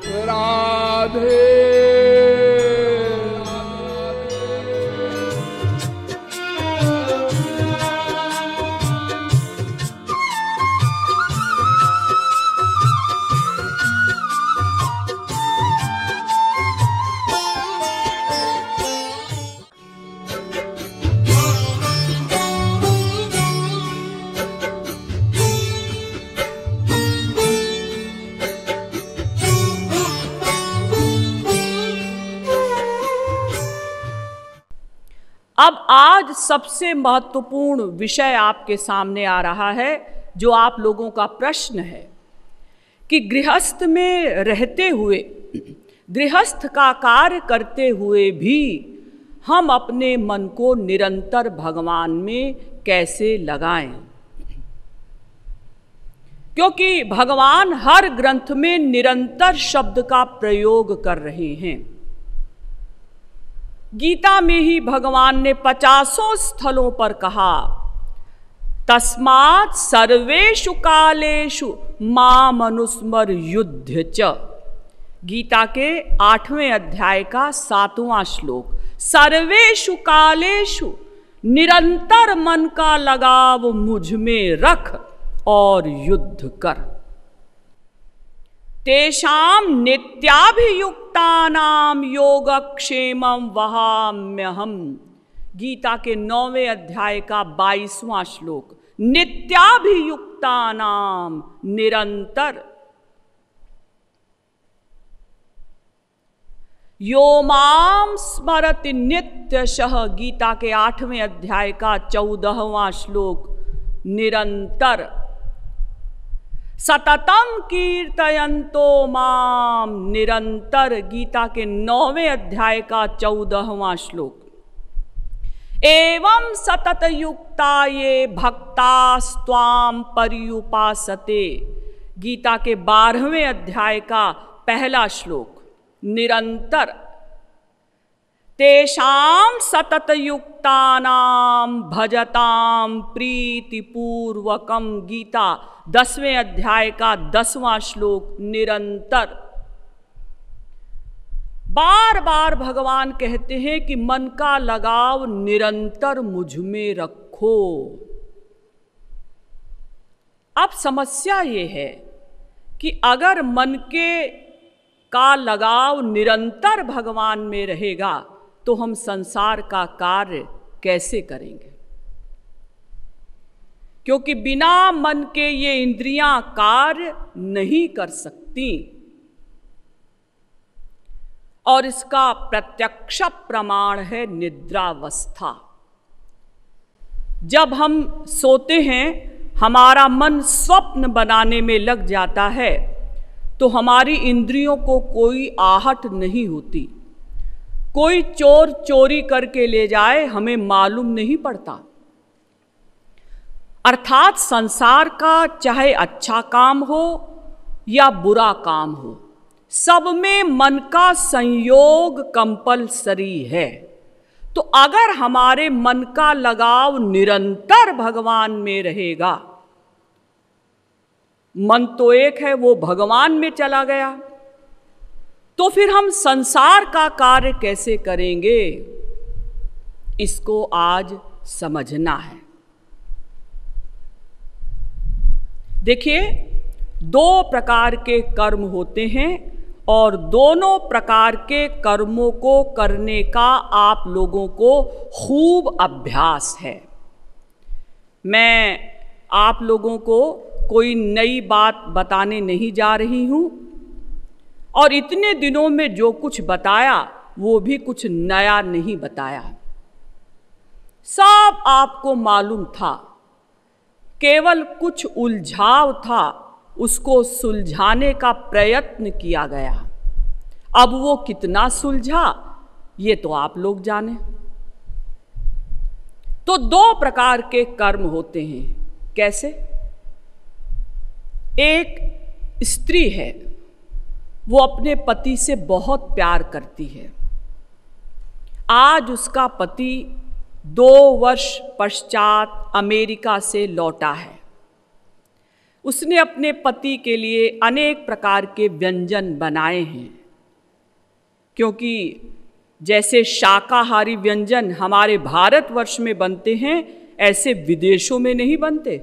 राधे। अब आज सबसे महत्वपूर्ण विषय आपके सामने आ रहा है, जो आप लोगों का प्रश्न है कि गृहस्थ में रहते हुए, गृहस्थ का कार्य करते हुए भी हम अपने मन को निरंतर भगवान में कैसे लगाएं। क्योंकि भगवान हर ग्रंथ में निरंतर शब्द का प्रयोग कर रहे हैं। गीता में ही भगवान ने 50 स्थलों पर कहा, तस्मात् सर्वेषु कालेषु माम अनुस्मर युध्य च। गीता के 8वें अध्याय का 7वां श्लोक। सर्वेषु कालेषु, निरंतर मन का लगाव मुझ में रख और युद्ध कर। तेषाम नित्याभियुक्तानाम योगक्षेमं वहाम्यहम्। गीता के 9वें अध्याय का 22वां श्लोक। नित्याभियुक्तानाम, निरंतर। यो माम स्मरति नित्यशः। गीता के 8वें अध्याय का 14वां श्लोक। निरंतर। सततम कीर्तयन्तो माम, निरंतर। गीता के 9वें अध्याय का 14वां श्लोक। एवं सतत युक्ता ये भक्तास्त्वाम पर्युपासते। गीता के 12वें अध्याय का पहला श्लोक। निरंतर। तेषाम सतत युक्तानाम भजताम प्रीतिपूर्वकम। गीता 10वें अध्याय का 10वां श्लोक। निरंतर। बार बार भगवान कहते हैं कि मन का लगाव निरंतर मुझ में रखो। अब समस्या ये है कि अगर मन का लगाव निरंतर भगवान में रहेगा तो हम संसार का कार्य कैसे करेंगे? क्योंकि बिना मन के ये इंद्रियां कार्य नहीं कर सकती। और इसका प्रत्यक्ष प्रमाण है निद्रावस्था। जब हम सोते हैं, हमारा मन स्वप्न बनाने में लग जाता है, तो हमारी इंद्रियों को कोई आहट नहीं होती। कोई चोर चोरी करके ले जाए, हमें मालूम नहीं पड़ता। अर्थात संसार का चाहे अच्छा काम हो या बुरा काम हो, सब में मन का संयोग कंपलसरी है। तो अगर हमारे मन का लगाव निरंतर भगवान में रहेगा, मन तो एक है, वो भगवान में चला गया, तो फिर हम संसार का कार्य कैसे करेंगे? इसको आज समझना है। देखिए, 2 प्रकार के कर्म होते हैं और दोनों प्रकार के कर्मों को करने का आप लोगों को खूब अभ्यास है। मैं आप लोगों को कोई नई बात बताने नहीं जा रही हूँ, और इतने दिनों में जो कुछ बताया वो भी कुछ नया नहीं बताया। सब आपको मालूम था, केवल कुछ उलझाव था, उसको सुलझाने का प्रयत्न किया गया। अब वो कितना सुलझा ये तो आप लोग जाने। तो 2 प्रकार के कर्म होते हैं। कैसे? एक स्त्री है, वो अपने पति से बहुत प्यार करती है। आज उसका पति 2 वर्ष पश्चात अमेरिका से लौटा है। उसने अपने पति के लिए अनेक प्रकार के व्यंजन बनाए हैं, क्योंकि जैसे शाकाहारी व्यंजन हमारे भारतवर्ष में बनते हैं, ऐसे विदेशों में नहीं बनते।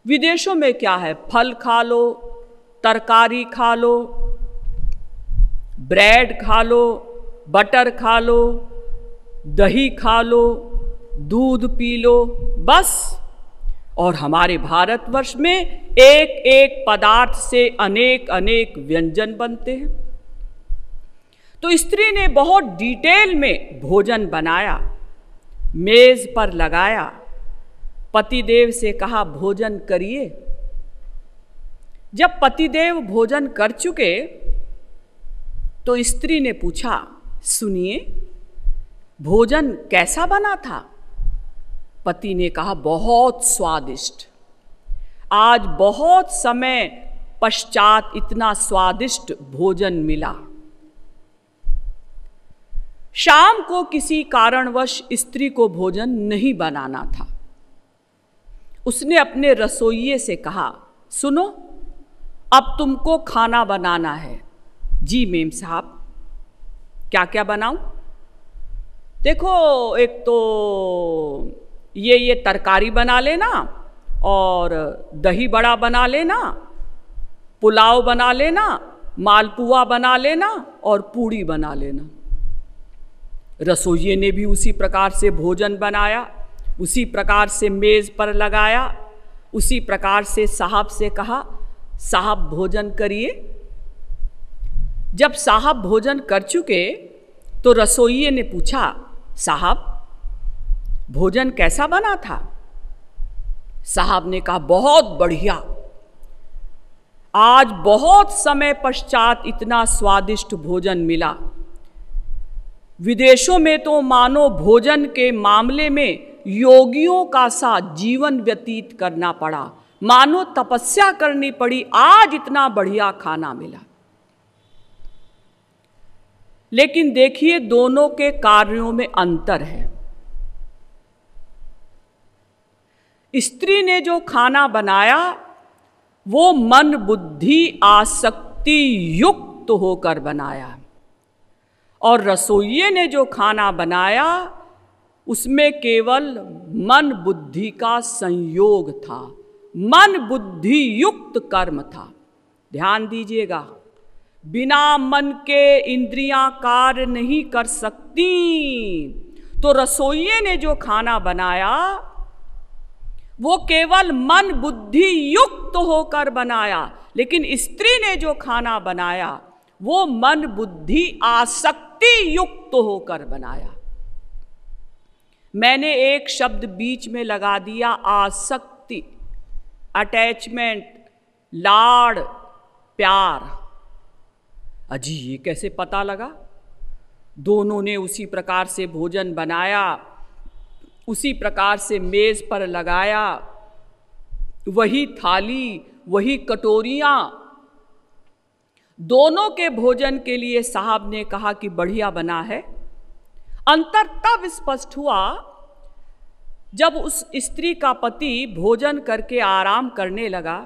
विदेशों में क्या है, फल खा लो, तरकारी खा लो, ब्रेड खा लो, बटर खा लो, दही खा लो, दूध पी लो, बस। और हमारे भारतवर्ष में एक एक पदार्थ से अनेक अनेक व्यंजन बनते हैं। तो स्त्री ने बहुत डिटेल में भोजन बनाया, मेज पर लगाया, पतिदेव से कहा भोजन करिए। जब पतिदेव भोजन कर चुके तो स्त्री ने पूछा, सुनिए भोजन कैसा बना था? पति ने कहा बहुत स्वादिष्ट, आज बहुत समय पश्चात इतना स्वादिष्ट भोजन मिला। शाम को किसी कारणवश स्त्री को भोजन नहीं बनाना था। उसने अपने रसोइये से कहा, सुनो अब तुमको खाना बनाना है। जी मेम साहब, क्या क्या बनाऊं? देखो, एक तो ये तरकारी बना लेना, और दही बड़ा बना लेना, पुलाव बना लेना, मालपुआ बना लेना और पूड़ी बना लेना। रसोइये ने भी उसी प्रकार से भोजन बनाया, उसी प्रकार से मेज़ पर लगाया, उसी प्रकार से साहब से कहा, साहब भोजन करिए। जब साहब भोजन कर चुके तो रसोइये ने पूछा, साहब भोजन कैसा बना था? साहब ने कहा बहुत बढ़िया, आज बहुत समय पश्चात इतना स्वादिष्ट भोजन मिला। विदेशों में तो मानो भोजन के मामले में योगियों का सा जीवन व्यतीत करना पड़ा, मानो तपस्या करनी पड़ी, आज इतना बढ़िया खाना मिला। लेकिन देखिए दोनों के कार्यों में अंतर है। स्त्री ने जो खाना बनाया वो मन बुद्धि आसक्ति युक्त होकर बनाया, और रसोइये ने जो खाना बनाया उसमें केवल मन बुद्धि का संयोग था, मन बुद्धि युक्त कर्म था। ध्यान दीजिएगा, बिना मन के इंद्रियां कार्य नहीं कर सकती। तो रसोइये ने जो खाना बनाया वो केवल मन बुद्धि युक्त होकर बनाया, लेकिन स्त्री ने जो खाना बनाया वो मन बुद्धि आसक्ति युक्त होकर बनाया। मैंने एक शब्द बीच में लगा दिया, आसक्ति, अटैचमेंट, लाड़, प्यार। अजी ये कैसे पता लगा? दोनों ने उसी प्रकार से भोजन बनाया, उसी प्रकार से मेज पर लगाया, वही थाली, वही कटोरियां। दोनों के भोजन के लिए साहब ने कहा कि बढ़िया बना है। अंतर तब स्पष्ट हुआ जब उस स्त्री का पति भोजन करके आराम करने लगा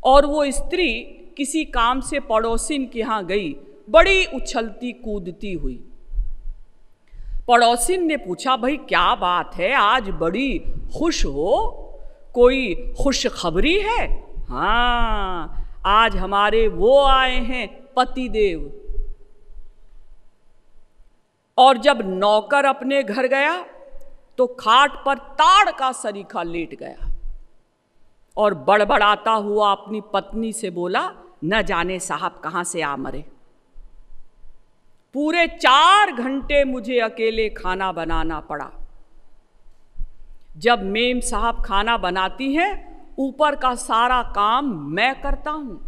और वो स्त्री किसी काम से पड़ोसिन के यहाँ गई, बड़ी उछलती कूदती हुई। पड़ोसिन ने पूछा, भाई क्या बात है, आज बड़ी खुश हो, कोई खुशखबरी है? हाँ, आज हमारे वो आए हैं पतिदेव। और जब नौकर अपने घर गया तो खाट पर ताड़ का सरीखा लेट गया और बड़बड़ाता हुआ अपनी पत्नी से बोला, न जाने साहब कहाँ से आ मरे। पूरे 4 घंटे मुझे अकेले खाना बनाना पड़ा। जब मेम साहब खाना बनाती हैं, ऊपर का सारा काम मैं करता हूँ।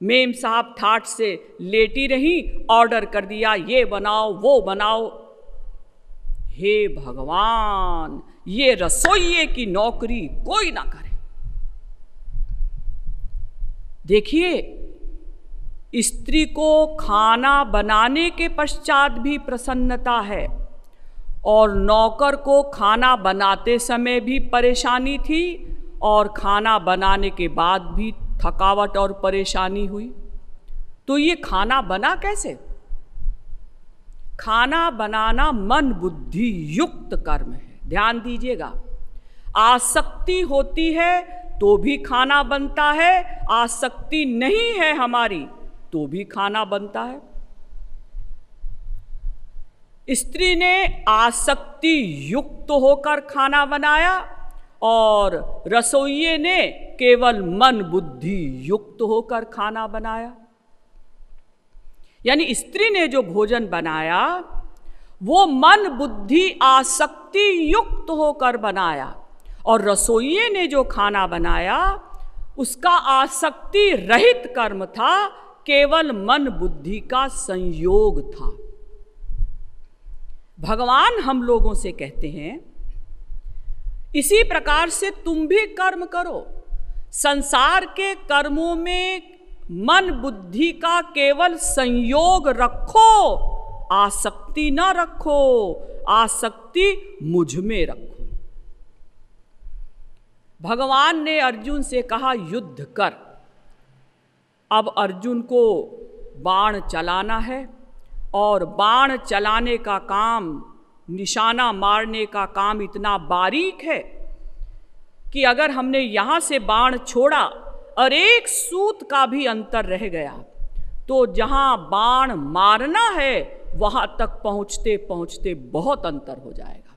मेम साहब ठाठ से लेटी रही, ऑर्डर कर दिया, ये बनाओ वो बनाओ। हे भगवान, ये रसोइये की नौकरी कोई ना करे। देखिए, स्त्री को खाना बनाने के पश्चात भी प्रसन्नता है और नौकर को खाना बनाते समय भी परेशानी थी और खाना बनाने के बाद भी थकावट और परेशानी हुई, तो ये खाना बना कैसे? खाना बनाना मन बुद्धि युक्त कर्म है। ध्यान दीजिएगा, आसक्ति होती है तो भी खाना बनता है, आसक्ति नहीं है हमारी तो भी खाना बनता है। स्त्री ने आसक्ति युक्त होकर खाना बनाया और रसोइये ने केवल मन बुद्धि युक्त होकर खाना बनाया। यानी स्त्री ने जो भोजन बनाया वो मन बुद्धि आसक्ति युक्त होकर बनाया, और रसोइये ने जो खाना बनाया उसका आसक्ति रहित कर्म था, केवल मन बुद्धि का संयोग था। भगवान हम लोगों से कहते हैं इसी प्रकार से तुम भी कर्म करो। संसार के कर्मों में मन बुद्धि का केवल संयोग रखो, आसक्ति न रखो, आसक्ति मुझ में रखो। भगवान ने अर्जुन से कहा युद्ध कर। अब अर्जुन को बाण चलाना है, और बाण चलाने का काम, निशाना मारने का काम इतना बारीक है कि अगर हमने यहाँ से बाण छोड़ा और एक सूत का भी अंतर रह गया तो जहाँ बाण मारना है वहाँ तक पहुँचते पहुँचते बहुत अंतर हो जाएगा।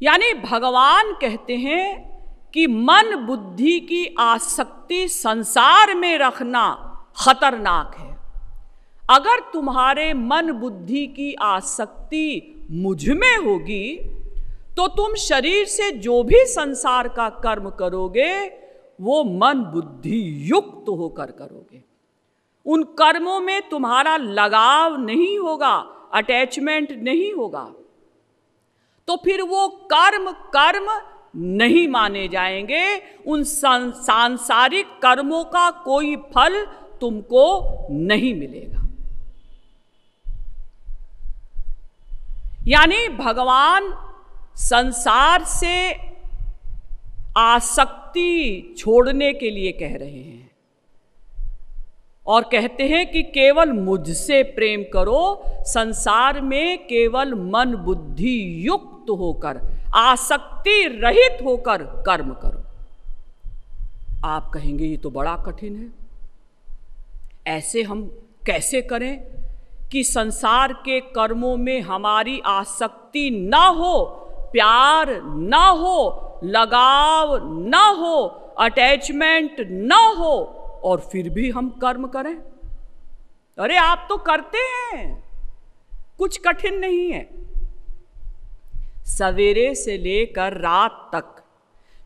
यानी भगवान कहते हैं कि मन बुद्धि की आसक्ति संसार में रखना खतरनाक है। अगर तुम्हारे मन बुद्धि की आसक्ति मुझ में होगी तो तुम शरीर से जो भी संसार का कर्म करोगे वो मन बुद्धि युक्त होकर करोगे। उन कर्मों में तुम्हारा लगाव नहीं होगा, अटैचमेंट नहीं होगा, तो फिर वो कर्म कर्म नहीं माने जाएंगे। उन सांसारिक कर्मों का कोई फल तुमको नहीं मिलेगा। यानी भगवान संसार से आसक्ति छोड़ने के लिए कह रहे हैं और कहते हैं कि केवल मुझसे प्रेम करो, संसार में केवल मन बुद्धि युक्त होकर, आसक्ति रहित होकर कर्म करो। आप कहेंगे ये तो बड़ा कठिन है, ऐसे हम कैसे करें कि संसार के कर्मों में हमारी आसक्ति ना हो, प्यार ना हो, लगाव ना हो, अटैचमेंट ना हो, और फिर भी हम कर्म करें? अरे आप तो करते हैं, कुछ कठिन नहीं है। सवेरे से लेकर रात तक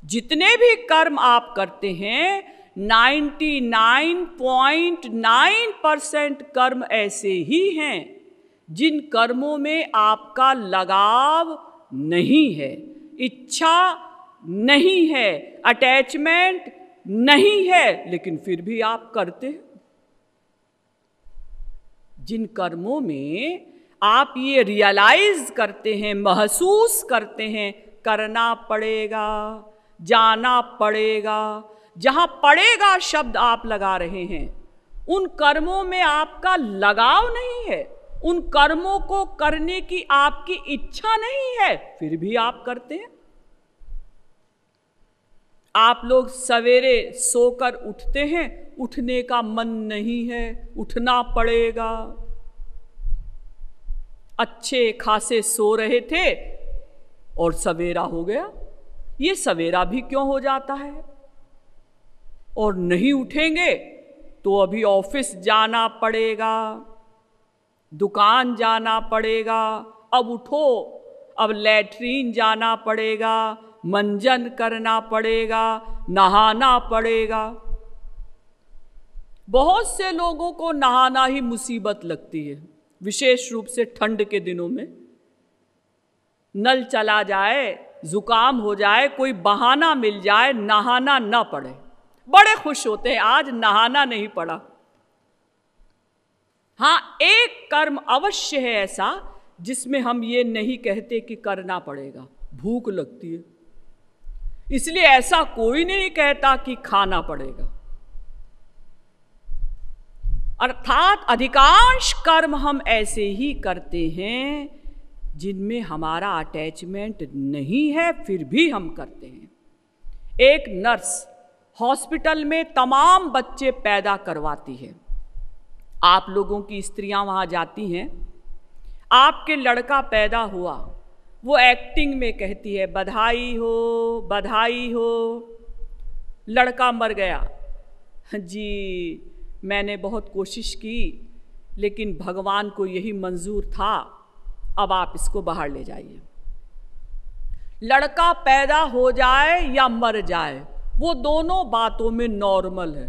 जितने भी कर्म आप करते हैं 99.9% कर्म ऐसे ही हैं जिन कर्मों में आपका लगाव नहीं है, इच्छा नहीं है, अटैचमेंट नहीं है, लेकिन फिर भी आप करते हैं। जिन कर्मों में आप ये रियलाइज करते हैं, महसूस करते हैं करना पड़ेगा, जाना पड़ेगा, जहां पड़ेगा शब्द आप लगा रहे हैं, उन कर्मों में आपका लगाव नहीं है, उन कर्मों को करने की आपकी इच्छा नहीं है, फिर भी आप करते हैं। आप लोग सवेरे सोकर उठते हैं, उठने का मन नहीं है, उठना पड़ेगा। अच्छे खासे सो रहे थे और सवेरा हो गया। ये सवेरा भी क्यों हो जाता है? और नहीं उठेंगे तो अभी ऑफिस जाना पड़ेगा, दुकान जाना पड़ेगा, अब उठो, अब लैट्रीन जाना पड़ेगा, मंजन करना पड़ेगा, नहाना पड़ेगा। बहुत से लोगों को नहाना ही मुसीबत लगती है, विशेष रूप से ठंड के दिनों में। नल चला जाए, जुकाम हो जाए, कोई बहाना मिल जाए, नहाना ना पड़े, बड़े खुश होते हैं आज नहाना नहीं पड़ा। हाँ, एक कर्म अवश्य है ऐसा जिसमें हम ये नहीं कहते कि करना पड़ेगा। भूख लगती है, इसलिए ऐसा कोई नहीं कहता कि खाना पड़ेगा। अर्थात अधिकांश कर्म हम ऐसे ही करते हैं जिनमें हमारा अटैचमेंट नहीं है, फिर भी हम करते हैं। एक नर्स हॉस्पिटल में तमाम बच्चे पैदा करवाती है। आप लोगों की स्त्रियां वहां जाती हैं, आपके लड़का पैदा हुआ, वो एक्टिंग में कहती है बधाई हो बधाई हो। लड़का मर गया, जी मैंने बहुत कोशिश की लेकिन भगवान को यही मंजूर था, अब आप इसको बाहर ले जाइए। लड़का पैदा हो जाए या मर जाए, वो दोनों बातों में नॉर्मल है।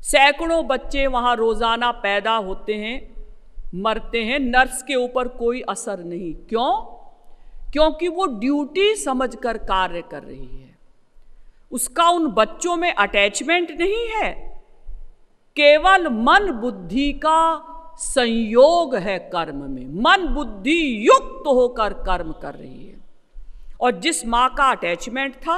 सैकड़ों बच्चे वहां रोजाना पैदा होते हैं, मरते हैं, नर्स के ऊपर कोई असर नहीं। क्यों? क्योंकि वो ड्यूटी समझकर कार्य कर रही है। उसका उन बच्चों में अटैचमेंट नहीं है, केवल मन बुद्धि का संयोग है कर्म में। मन बुद्धि युक्त होकर कर्म कर रही है। और जिस मां का अटैचमेंट था,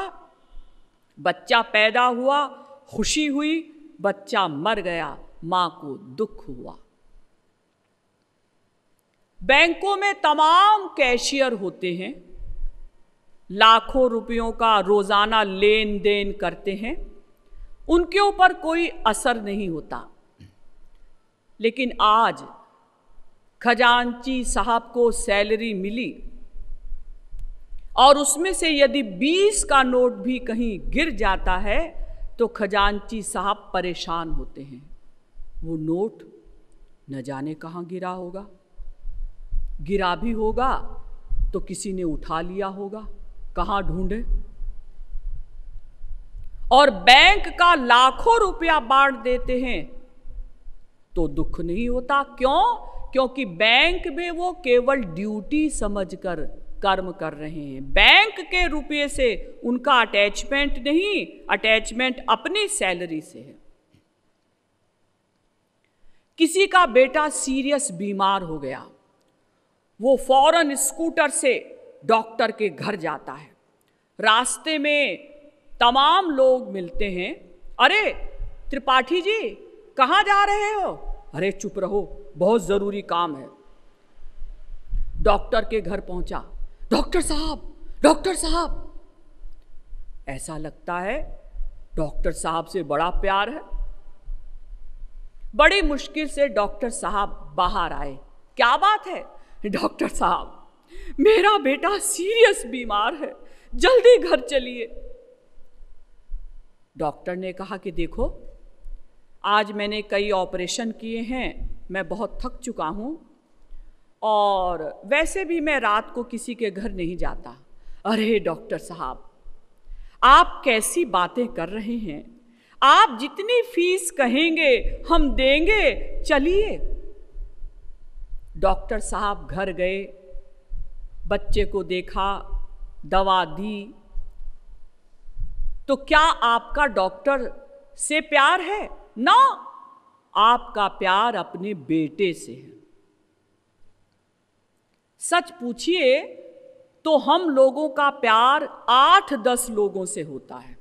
बच्चा पैदा हुआ, खुशी हुई, बच्चा मर गया, मां को दुख हुआ। बैंकों में तमाम कैशियर होते हैं, लाखों रुपयों का रोजाना लेन देन करते हैं, उनके ऊपर कोई असर नहीं होता। लेकिन आज खजांची साहब को सैलरी मिली और उसमें से यदि 20 का नोट भी कहीं गिर जाता है तो खजांची साहब परेशान होते हैं। वो नोट न जाने कहाँ गिरा होगा, गिरा भी होगा तो किसी ने उठा लिया होगा, कहाँ ढूंढे। और बैंक का लाखों रुपया बांट देते हैं तो दुख नहीं होता। क्यों? क्योंकि बैंक में वो केवल ड्यूटी समझकर कर्म कर रहे हैं। बैंक के रुपये से उनका अटैचमेंट नहीं, अटैचमेंट अपनी सैलरी से है। किसी का बेटा सीरियस बीमार हो गया, वो फौरन स्कूटर से डॉक्टर के घर जाता है। रास्ते में तमाम लोग मिलते हैं, अरे त्रिपाठी जी कहाँ जा रहे हो? अरे चुप रहो, बहुत जरूरी काम है। डॉक्टर के घर पहुंचा, डॉक्टर साहब, डॉक्टर साहब। ऐसा लगता है डॉक्टर साहब से बड़ा प्यार है। बड़ी मुश्किल से डॉक्टर साहब बाहर आए। क्या बात है? डॉक्टर साहब मेरा बेटा सीरियस बीमार है, जल्दी घर चलिए। डॉक्टर ने कहा कि देखो आज मैंने कई ऑपरेशन किए हैं, मैं बहुत थक चुका हूँ और वैसे भी मैं रात को किसी के घर नहीं जाता। अरे डॉक्टर साहब आप कैसी बातें कर रहे हैं, आप जितनी फीस कहेंगे हम देंगे, चलिए। डॉक्टर साहब घर गए, बच्चे को देखा, दवा दी। तो क्या आपका डॉक्टर से प्यार है? ना, आपका प्यार अपने बेटे से है। सच पूछिए तो हम लोगों का प्यार 8-10 लोगों से होता है,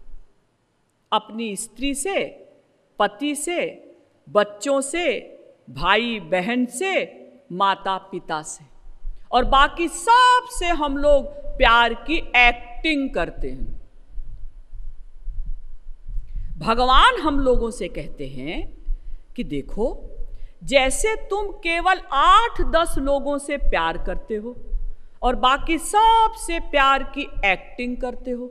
अपनी स्त्री से, पति से, बच्चों से, भाई बहन से, माता पिता से, और बाकी सब से हम लोग प्यार की एक्टिंग करते हैं। भगवान हम लोगों से कहते हैं कि देखो जैसे तुम केवल 8-10 लोगों से प्यार करते हो और बाकी सब से प्यार की एक्टिंग करते हो,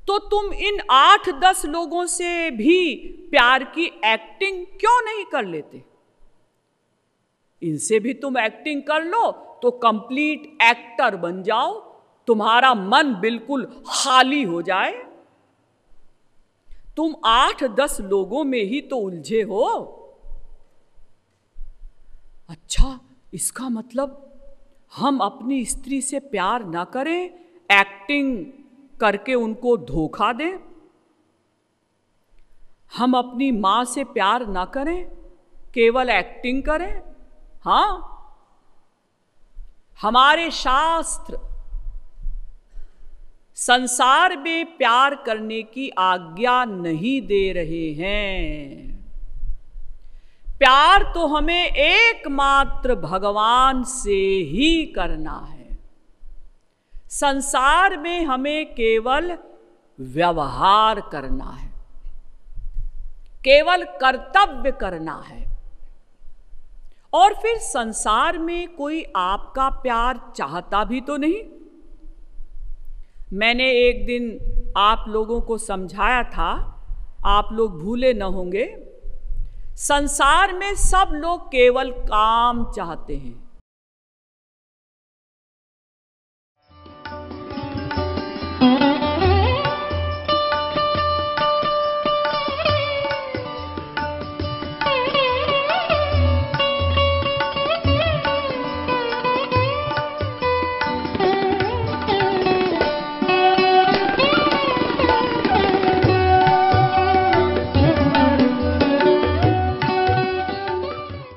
तो तुम इन 8-10 लोगों से भी प्यार की एक्टिंग क्यों नहीं कर लेते? इनसे भी तुम एक्टिंग कर लो तो कंप्लीट एक्टर बन जाओ, तुम्हारा मन बिल्कुल खाली हो जाए। तुम 8-10 लोगों में ही तो उलझे हो। अच्छा, इसका मतलब हम अपनी स्त्री से प्यार ना करें, एक्टिंग करके उनको धोखा दें? हम अपनी मां से प्यार ना करें, केवल एक्टिंग करें? हाँ, हमारे शास्त्र संसार में प्यार करने की आज्ञा नहीं दे रहे हैं। प्यार तो हमें एकमात्र भगवान से ही करना है। संसार में हमें केवल व्यवहार करना है, केवल कर्तव्य करना है। और फिर संसार में कोई आपका प्यार चाहता भी तो नहीं। मैंने एक दिन आप लोगों को समझाया था, आप लोग भूले न होंगे। संसार में सब लोग केवल काम चाहते हैं,